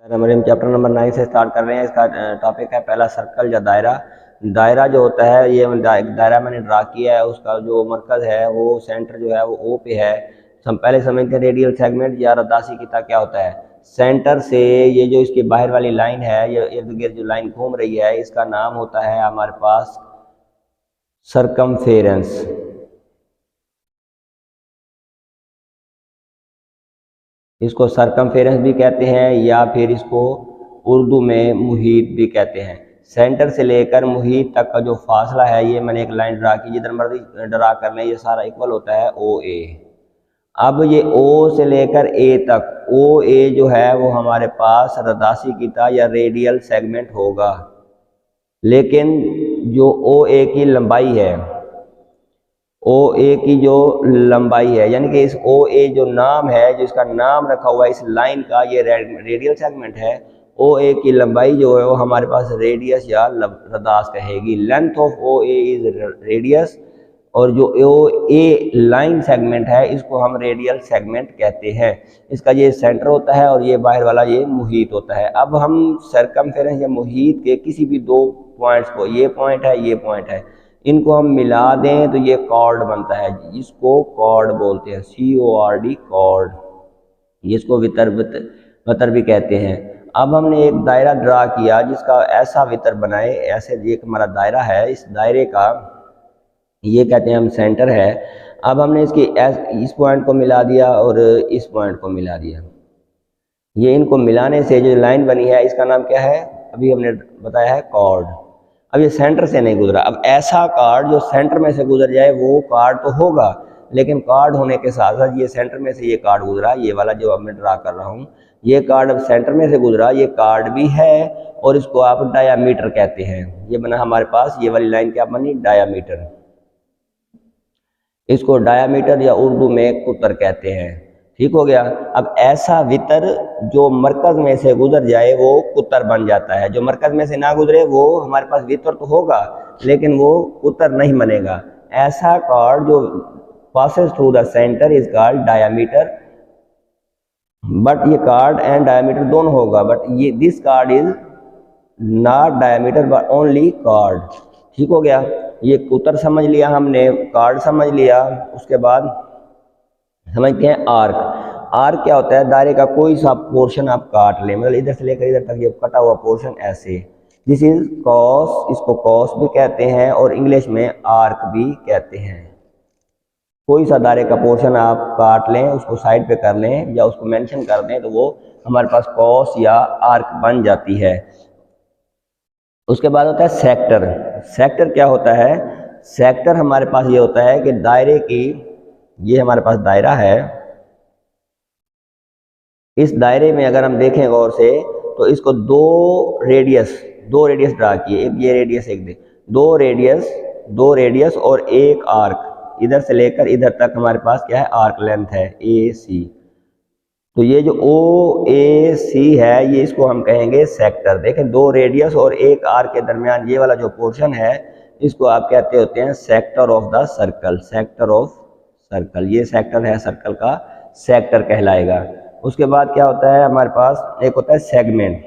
हम chapter number 9 से start कर रहे हैं। इसका टॉपिक है पहला सर्कल या दायरा। दायरा जो होता है ये दायरा मैंने ड्रा किया है, उसका जो मरकज है वो सेंटर जो है वो ओ पे है। हम पहले समझते हैं रेडियल सेगमेंट या रदासीकीता क्या होता है। सेंटर से ये जो इसकी बाहर वाली लाइन है, ये इर्द गिर्द जो लाइन घूम रही है, इसका नाम होता है हमारे पास सरकमफेरेंस। इसको सरकमफेरेंस भी कहते हैं या फिर इसको उर्दू में मुहीत भी कहते हैं। सेंटर से लेकर मुहीत तक का जो फासला है, ये मैंने एक लाइन ड्रा की, जिधर मर्जी ड्रा कर लें, ये सारा इक्वल होता है ओ ए। अब ये ओ से लेकर ए तक, ओ ए जो है वो हमारे पास रदासीकीता या रेडियल सेगमेंट होगा। लेकिन जो ओ ए की लंबाई है, ओ ए की जो लंबाई है, यानी कि इस ओ ए जो नाम है, जो इसका नाम रखा हुआ है इस लाइन का, ये रेडियल सेगमेंट है। ओ ए की लंबाई जो है वो हमारे पास रेडियस या रदास कहेगी। Length of O A is radius, और जो ओ ए लाइन सेगमेंट है इसको हम रेडियल सेगमेंट कहते हैं। इसका ये सेंटर होता है और ये बाहर वाला ये मुहीत होता है। अब हम सरकमफेरेंस या मुहीत के किसी भी दो पॉइंट्स को, ये पॉइंट है, ये पॉइंट है, इनको हम मिला दें तो ये कॉर्ड बनता है, जिसको कॉर्ड बोलते हैं, CORD कॉर्ड। इसको वितर भी कहते हैं। अब हमने एक दायरा ड्रा किया जिसका ऐसा वितर बनाए, ऐसे एक हमारा दायरा है, इस दायरे का ये कहते हैं हम सेंटर है। अब हमने इस पॉइंट को मिला दिया और इस पॉइंट को मिला दिया। ये इनको मिलाने से जो लाइन बनी है इसका नाम क्या है, अभी हमने बताया है कॉर्ड। अब ये सेंटर से नहीं गुजरा। अब ऐसा कार्ड जो सेंटर में से गुजर जाए वो कार्ड तो होगा, लेकिन कार्ड होने के साथ साथ ये सेंटर में से ये कार्ड गुजरा, ये वाला जो अब मैं ड्रा कर रहा हूँ, ये कार्ड अब सेंटर में से गुजरा, ये कार्ड भी है और इसको आप डायामीटर कहते हैं। ये बना हमारे पास, ये वाली लाइन क्या बनी, डायामीटर। इसको डायामीटर या उर्दू में कुतर कहते हैं। ठीक हो गया। अब ऐसा वितर जो मरकज में से गुजर जाए वो कुतर बन जाता है। जो मरकज में से ना गुजरे वो हमारे पास वितर तो होगा लेकिन वो कुतर नहीं बनेगा। ऐसा कार्ड जो passes through the center is called diameter, but ये कार्ड एंड डायमीटर दोनों होगा, बट ये this card is not diameter but only card. ठीक हो गया। ये कुतर समझ लिया हमने, कार्ड समझ लिया। उसके बाद समझते हैं आर्क। आर्क क्या होता है, दायरे का कोई सा पोर्शन आप काट लें, मतलब इधर से लेकर इधर तक ये कटा हुआ पोर्शन ऐसे, दिस इज कॉस। इसको कॉस भी कहते हैं और इंग्लिश में आर्क भी कहते हैं। कोई सा दायरे का पोर्शन आप काट लें, उसको साइड पे कर लें या उसको मेंशन कर दें तो वो हमारे पास कॉस या आर्क बन जाती है। उसके बाद होता है सेक्टर। सेक्टर क्या होता है, सेक्टर हमारे पास ये होता है कि दायरे की, ये हमारे पास दायरा है, इस दायरे में अगर हम देखें गौर से तो इसको दो रेडियस ड्रा किए, एक ये रेडियस, एक दो रेडियस और एक आर्क, इधर से लेकर इधर तक हमारे पास क्या है, आर्क लेंथ है AC। तो ये जो OAC है ये इसको हम कहेंगे सेक्टर। देखें, दो रेडियस और एक आर्क के दरमियान ये वाला जो पोर्शन है इसको आप कहते होते हैं sector of the circle. Sector of circle, ये सेक्टर है सर्कल का, सेक्टर कहलाएगा। उसके बाद क्या होता है हमारे पास, एक होता है सेगमेंट।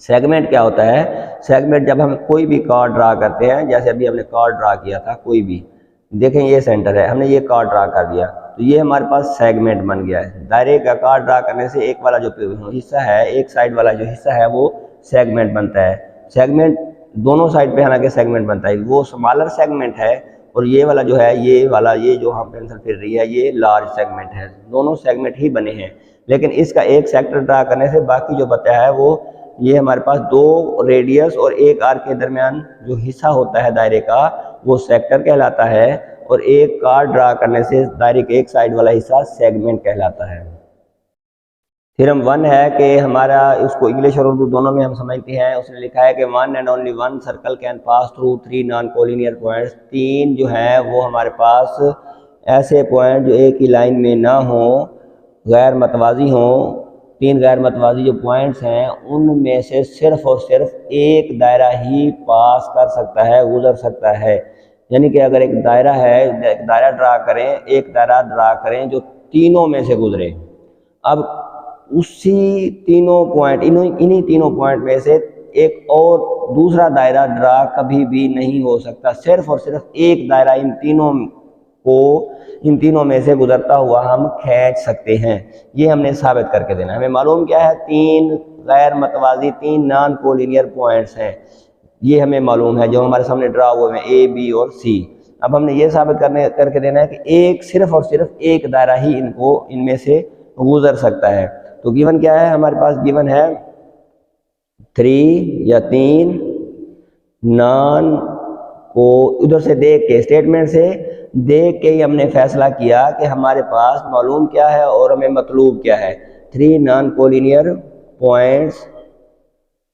सेगमेंट क्या होता है, सेगमेंट जब हम कोई भी कार्ड ड्रा करते हैं, जैसे अभी हमने कार्ड ड्रा किया था कोई भी, देखें ये सेंटर है, हमने ये कार्ड ड्रा कर दिया तो ये हमारे पास सेगमेंट बन गया है। दायरे का कार्ड ड्रा करने से एक वाला जो हिस्सा है, एक साइड वाला जो हिस्सा है वो सेगमेंट बनता है। सेगमेंट दोनों साइड पे हालांकि सेगमेंट बनता है, वो स्मॉलर सेगमेंट है और ये वाला जो है, ये वाला ये जो हम पेंसिल फिर रही है ये लार्ज सेगमेंट है। दोनों सेगमेंट ही बने हैं, लेकिन इसका एक सेक्टर ड्रा करने से बाकी जो बचा है वो, ये हमारे पास दो रेडियस और एक आर्क के दरमियान जो हिस्सा होता है दायरे का वो सेक्टर कहलाता है, और एक कार्ड ड्रा करने से दायरे के एक साइड वाला हिस्सा सेगमेंट कहलाता है। थ्योरम 1 है कि हमारा, उसको इंग्लिश और उर्दू दोनों में हम समझते हैं। उसने लिखा है कि one and only one circle can pass through 3 non collinear points. 3 जो है वो हमारे पास ऐसे पॉइंट जो एक ही लाइन में ना हो, गैर मतवाजी हों। 3 गैर मतवाजी जो पॉइंट्स हैं उनमें से सिर्फ और सिर्फ एक दायरा ही पास कर सकता है, गुजर सकता है। यानी कि अगर एक दायरा है, एक दायरा ड्रा करें जो तीनों में से गुजरे। अब उसी तीनों पॉइंट, इन्हीं तीनों पॉइंट में से एक और दूसरा दायरा ड्रा कभी भी नहीं हो सकता। सिर्फ और सिर्फ एक दायरा इन तीनों में से गुजरता हुआ हम खींच सकते हैं। ये हमने साबित करके देना है। हमें मालूम क्या है, तीन गैर मतवाजी, तीन नॉन कोलिनियर पॉइंट्स हैं। ये हमें मालूम है जो हमारे सामने ड्रा हुए हैं, ए, बी और सी। अब हमने ये साबित करके देना है कि एक सिर्फ और सिर्फ एक दायरा ही इनमें से गुजर सकता है। तो गिवन क्या है हमारे पास? गिवन है 3 या 3 नॉन को उधर से देख के, स्टेटमेंट से देख के ही हमने फैसला किया कि हमारे पास मालूम क्या है और हमें मतलूब क्या है। 3 नॉन कोलिनियर पॉइंट्स,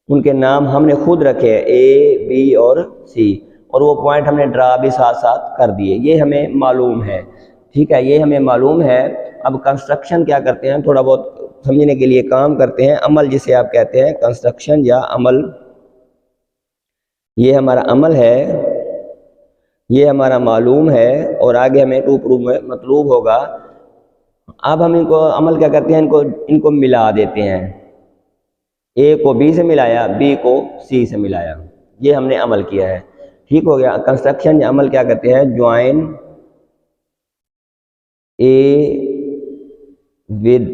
उनके नाम हमने खुद रखे हैं, ए, बी और सी, और वो पॉइंट हमने ड्रा भी साथ साथ कर दिए। ये हमें मालूम है, ठीक है, ये हमें मालूम है। अब कंस्ट्रक्शन क्या करते हैं, थोड़ा बहुत समझने के लिए काम करते हैं। अमल जिसे आप कहते हैं, कंस्ट्रक्शन या अमल, ये हमारा अमल है, ये हमारा मालूम है, और आगे हमें टू प्रूव में मतलूब होगा। अब हम इनको अमल क्या करते हैं, इनको मिला देते हैं। ए को बी से मिलाया, बी को सी से मिलाया, ये हमने अमल किया है। ठीक हो गया। कंस्ट्रक्शन या अमल क्या करते हैं, ज्वाइन ए विद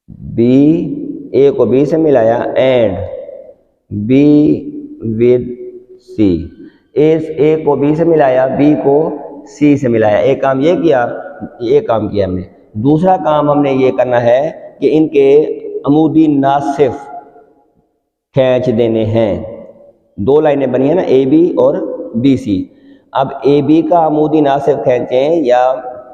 बी, ए को बी से मिलाया, एंड बी विद सी, ए को बी से मिलाया, बी को सी से मिलाया। एक काम ये किया, एक काम किया हमने। दूसरा काम हमने ये करना है कि इनके अमूदी नासिफ खींच देने हैं। दो लाइनें बनी है ना, ए बी और बी सी। अब ए बी का अमूदी नासिफ खींचें या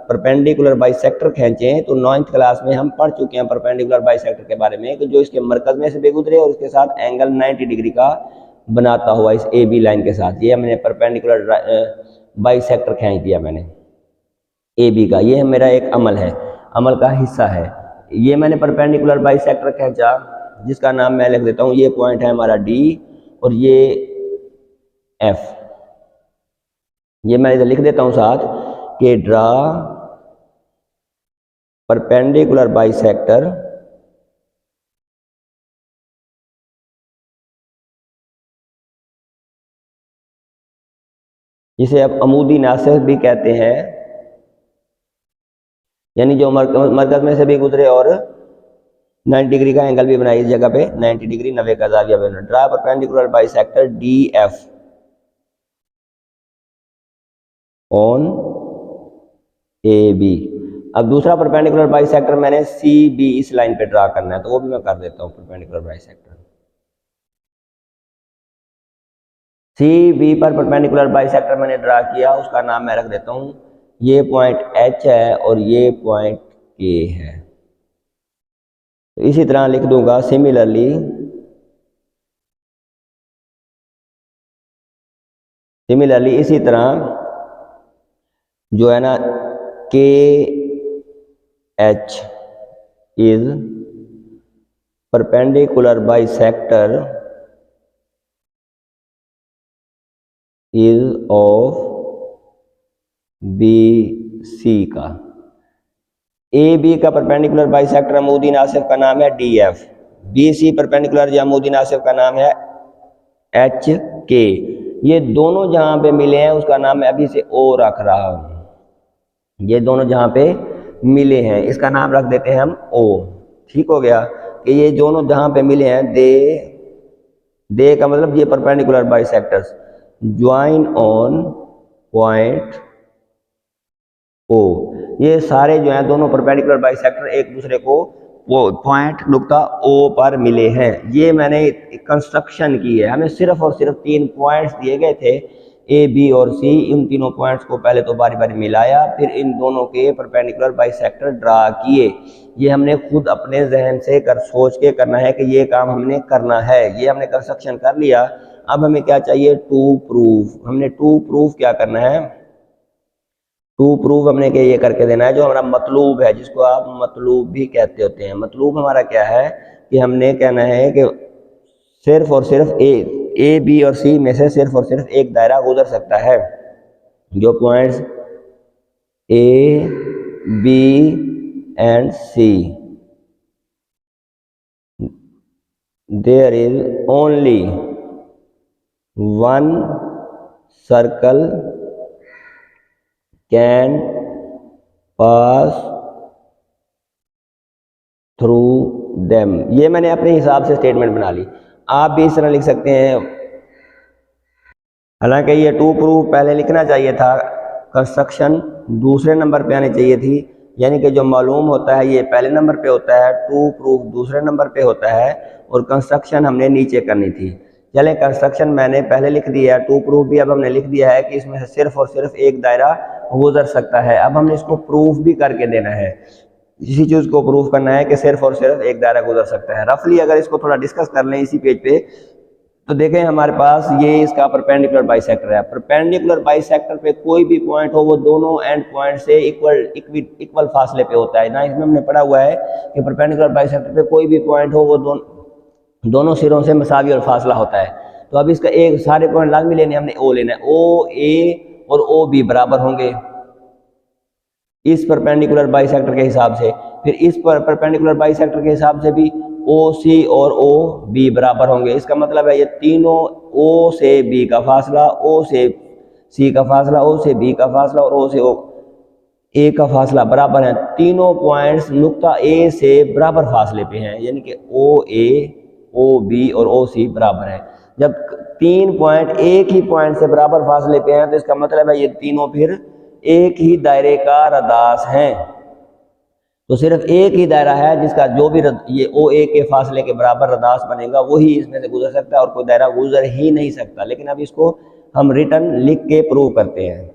परपेंडिकुलर बाइसेक्टर खींचें, तो 9th क्लास में हम पढ़ चुके हैं परपेंडिकुलर बाइसेक्टर के बारे में, कि जो इसके मरकज में से भी गुजरे और इसके साथ एंगल 90 डिग्री का बनाता हुआ इस ए बी लाइन के साथ। ये हमने परपेंडिकुलर बाइसेक्टर खींच दिया मैंने ए बी का। ये मेरा एक अमल है, अमल का हिस्सा है। ये मैंने परपेंडिकुलर बाइसेक्टर खींचा, जिसका नाम मैं लिख देता हूँ। ये पॉइंट है हमारा डी और ये एफ। ये मैं इधर लिख देता हूँ साथ कि ड्रा परपेंडिकुलर बाइसेक्टर जिसे आप अमूदी नासिफ भी कहते हैं, यानी जो मरकज में से भी गुजरे और 90 डिग्री का एंगल भी बनाए, इस जगह पे 90 डिग्री 90 का जाविया बना। Draw perpendicular bisector D F on A B. अब दूसरा परपेंडिकुलर बाइसेक्टर मैंने सी बी इस लाइन पे ड्रा करना है, तो वो भी मैं कर देता हूँ। परपेंडिकुलर बाइसेक्टर सी बी पर परपेंडिकुलर बाइसेक्टर मैंने ड्रा किया, उसका नाम मैं रख देता हूँ। ये पॉइंट एच है और ये पॉइंट के है। तो इसी तरह लिख दूंगा सिमिलरली इसी तरह जो है ना, K H is perpendicular bisector is of B C का। ए बी का परपेंडिकुलर बाइसेक्टर अमूदी नासिफ का नाम है D F. B C perpendicular या अमूदी नासिफ का नाम है एच के। ये दोनों जहां पे मिले हैं उसका नाम मैं अभी से ओ रख रहा हूं। ये दोनों जहां पे मिले हैं इसका नाम रख देते हैं हम ओ। ठीक हो गया कि ये दोनों जहां पे मिले हैं, दे का मतलब ये perpendicular bisectors join on point O. ये सारे जो हैं दोनों परपेंडिकुलर बाइसेक्टर एक दूसरे को वो पॉइंट नुक्ता ओ पर मिले हैं। ये मैंने कंस्ट्रक्शन की है। हमें सिर्फ और सिर्फ 3 पॉइंट्स दिए गए थे, ए बी और सी। इन तीनों पॉइंट्स को पहले तो बारी बारी मिलाया, फिर इन दोनों के परपेंडिकुलर बाइसेक्टर ड्रा किए। ये हमने खुद अपने जहन से सोच के करना है कि ये काम हमने करना है। ये हमने कंस्ट्रक्शन कर लिया। अब हमें क्या चाहिए, टू प्रूफ। हमने टू प्रूफ क्या करना है, टू प्रूफ हमने के ये करके देना है जो हमारा मतलूब है, जिसको आप मतलूब भी कहते होते हैं। मतलूब हमारा क्या है कि हमने कहना है कि सिर्फ और सिर्फ ए बी और सी में से सिर्फ और सिर्फ एक दायरा गुजर सकता है। जो points A B and C there is only one circle can pass through them. ये मैंने अपने हिसाब से स्टेटमेंट बना ली, आप भी इस तरह लिख सकते हैं। हालांकि ये टू प्रूफ पहले लिखना चाहिए था, कंस्ट्रक्शन दूसरे नंबर पे आनी चाहिए थी, यानी कि जो मालूम होता है ये पहले नंबर पे होता है, टू प्रूफ दूसरे नंबर पे होता है और कंस्ट्रक्शन हमने नीचे करनी थी। चले कंस्ट्रक्शन मैंने पहले लिख दिया, टू प्रूफ भी अब हमने लिख दिया है कि इसमें से सिर्फ और सिर्फ एक दायरा गुजर सकता है। अब हमने इसको प्रूफ भी करके देना है, इसी चीज़ को प्रूफ करना है कि सिर्फ और सिर्फ एक दायरा गुजर सकता है। रफली अगर इसको थोड़ा डिस्कस कर लें इसी पेज पे, तो देखें हमारे पास ये इसका परपेंडिकुलर बाइसेक्टर है। परपेंडिकुलर बाइसेक्टर पे कोई भी पॉइंट हो वो दोनों एंड पॉइंट से इक्वल फासले पे होता है ना। इसमें हमने पढ़ा हुआ है कि परपेंडिकुलर बाइसेक्टर पे कोई भी पॉइंट हो वो दोनों सिरों से मसावी और फासला होता है। तो अब इसका एक सारे पॉइंट लाजमी लेने, हमने ओ लेना है, ओ ए और ओ बी बराबर होंगे इस परपेंडिकुलर बाइसेक्टर के हिसाब से। फिर इस परपेंडिकुलर बाइसेक्टर के हिसाब से भी ओ सी और ओ बी बराबर होंगे। इसका मतलब है ये तीनों ओ से बी का फासला, ओ से सी का फासला, ओ से बी का फासला और ओ से ओ ए का फासला बराबर है। तीनों पॉइंट्स नुक्ता ए से बराबर फासले पे हैं, यानी कि ओ ए, ओ बी और ओ सी बराबर है। जब तीन पॉइंट एक ही पॉइंट से बराबर फासले पे हैं तो इसका मतलब है ये तीनों फिर एक ही दायरे का रदास हैं। तो सिर्फ एक ही दायरा है जिसका जो भी ये ओ ए के फासले के बराबर रदास बनेगा वही इसमें से गुजर सकता है, और कोई दायरा गुजर ही नहीं सकता। लेकिन अब इसको हम रिटर्न लिख के प्रूव करते हैं।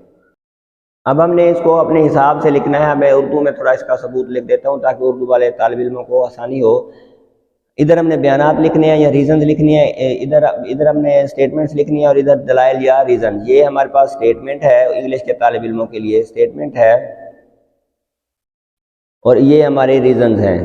अब हमने इसको अपने हिसाब से लिखना है। मैं उर्दू में थोड़ा इसका सबूत लिख देता हूँ ताकि उर्दू वाले तालिब इल्मों को आसानी हो। इधर हमने बयानात लिखने हैं या रीजन लिखनी है, इधर इधर हमने स्टेटमेंट्स लिखनी है और इधर दलाइल या रीजन। ये हमारे पास स्टेटमेंट है, इंग्लिश के तालिब इल्मों के लिए स्टेटमेंट है और ये हमारे रीजन हैं।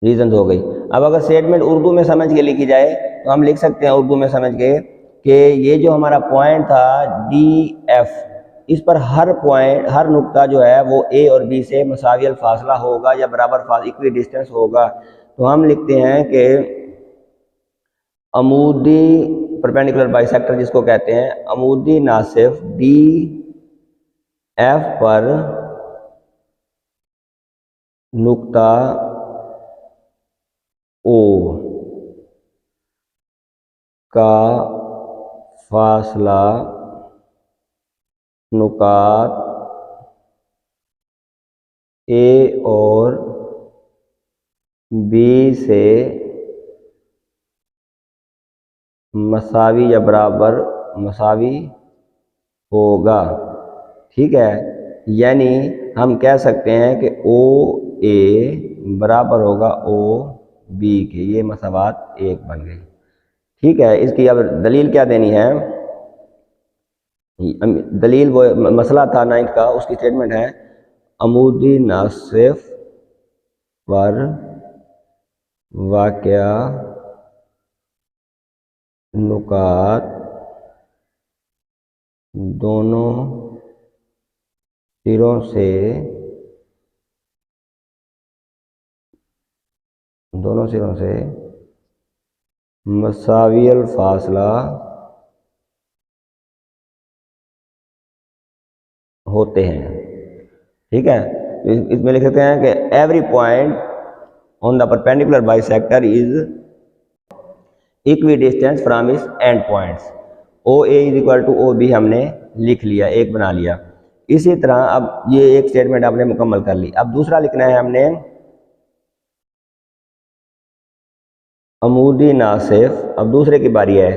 रीजन हो गई। अब अगर स्टेटमेंट उर्दू में समझ के लिखी जाए तो हम लिख सकते हैं उर्दू में समझ के कि ये जो हमारा पॉइंट था डी एफ, इस पर हर पॉइंट हर नुक्ता जो है वो ए और बी से मसावियल फासला होगा या बराबर इक्वी डिस्टेंस होगा। तो हम लिखते हैं कि अमूदी परपेंडिकुलर बाइसेक्टर जिसको कहते हैं, अमूदी नासिफ डी एफ पर नुक्ता ओ का फासला नुकात ए और बी से मसावी या बराबर मसावी होगा। ठीक है, यानी हम कह सकते हैं कि ओ ए बराबर होगा ओ बी के, ये मसावात एक बन गई। ठीक है, इसकी अब दलील क्या देनी है? दलील वो मसला था 9th का, उसकी स्टेटमेंट है अमूदी नासिफ पर वाक़या नुकात दोनों सिरों से मसावियल फासला होते हैं। ठीक है, इसमें लिख सकते हैं कि every point on the perpendicular bisector is equidistance from इस end points. O A is equal to O B हमने लिख लिया, एक बना लिया। इसी तरह अब ये एक स्टेटमेंट आपने मुकम्मल कर ली। अब दूसरा लिखना है हमने अमूदी नासिफ। अब दूसरे की बारी है,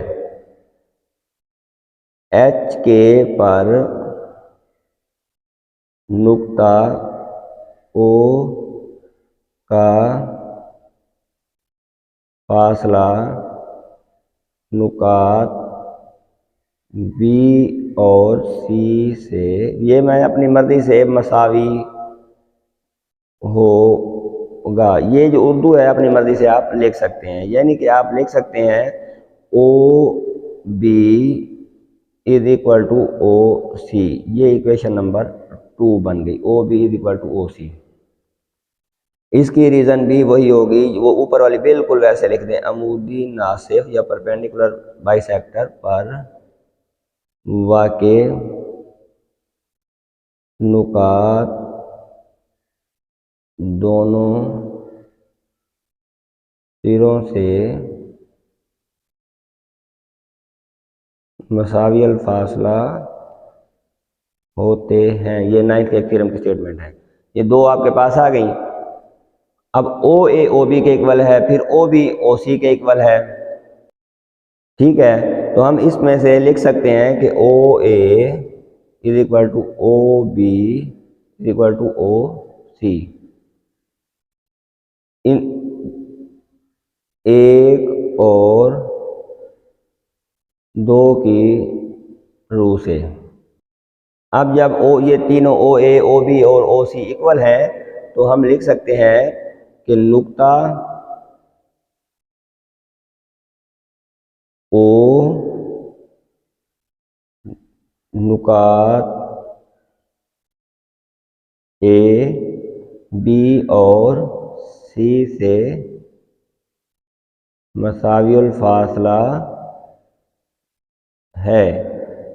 एच के पर नुक्ता ओ का फासला नुकात बी और सी से, ये मैं अपनी मर्जी से मसावी होगा। ये जो उर्दू है अपनी मर्जी से आप लिख सकते हैं, यानी कि आप लिख सकते हैं O B is equal to O C. ये इक्वेशन नंबर 2 बन गई, O B is equal to O C. इसकी रीज़न भी वही होगी, वो ऊपर वाली बिल्कुल वैसे लिख दें, अमूदी नासिफ या परपेंडिकुलर बाइसेक्टर पर वाक़े नुकात दोनों सिरों से मसावी फासला होते हैं। ये 9th के एक थ्योरम की स्टेटमेंट है। ये दो आपके पास आ गई। अब ओ ए ओ बी के इक्वल है, फिर ओ बी ओ सी के इक्वल है। ठीक है, तो हम इसमें से लिख सकते हैं कि O A is equal to O B is equal to O C. इन एक और दो की रू से। अब जब ये तीनों ओ ए ओ बी और ओ सी इक्वल है, तो हम लिख सकते हैं कि नुक्ता ओ नुकात ए बी और सी से मसावियुल फासला है।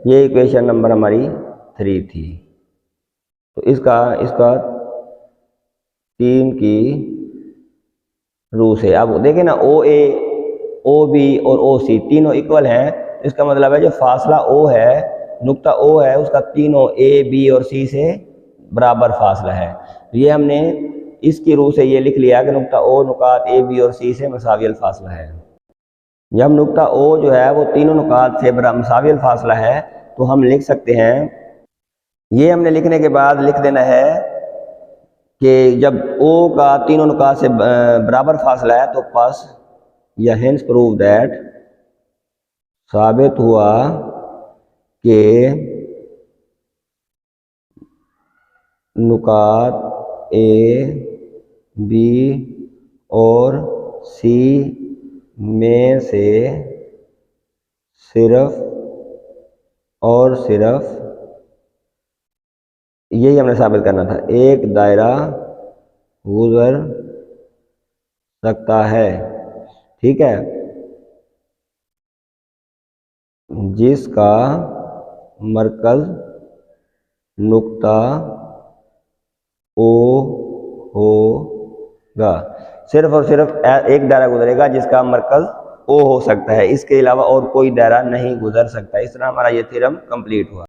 ये इक्वेशन नंबर हमारी 3 थी। तो इसका इसका 3 की रू से। अब देखें ना, ओ ए ओ बी और ओ सी तीनों इक्वल हैं, तो इसका मतलब है जो फासला ओ है, नुक्ता ओ है, उसका तीनों ए बी और सी से बराबर फासला है। तो ये हमने इसकी रू से ये लिख लिया कि नुक्ता ओ नुकात ए बी और सी से मसावियल फासला है। जब नुक्ता ओ जो है वो तीनों नुकात से मसावियल फासला है, तो हम लिख सकते हैं, ये हमने लिखने के बाद लिख देना है कि जब ओ का तीनों नुकात से बराबर फासला है, तो पास या हेंस प्रूव दैट साबित हुआ कि नुकात ए बी और सी में से सिर्फ और सिर्फ, यही हमने साबित करना था, एक दायरा गुजर सकता है। ठीक है, जिसका मरकज नुक्ता ओ होगा। सिर्फ और सिर्फ एक दायरा गुजरेगा जिसका मरकज ओ हो सकता है, इसके अलावा और कोई दायरा नहीं गुजर सकता। इस तरह हमारा ये थ्योरम कंप्लीट हुआ।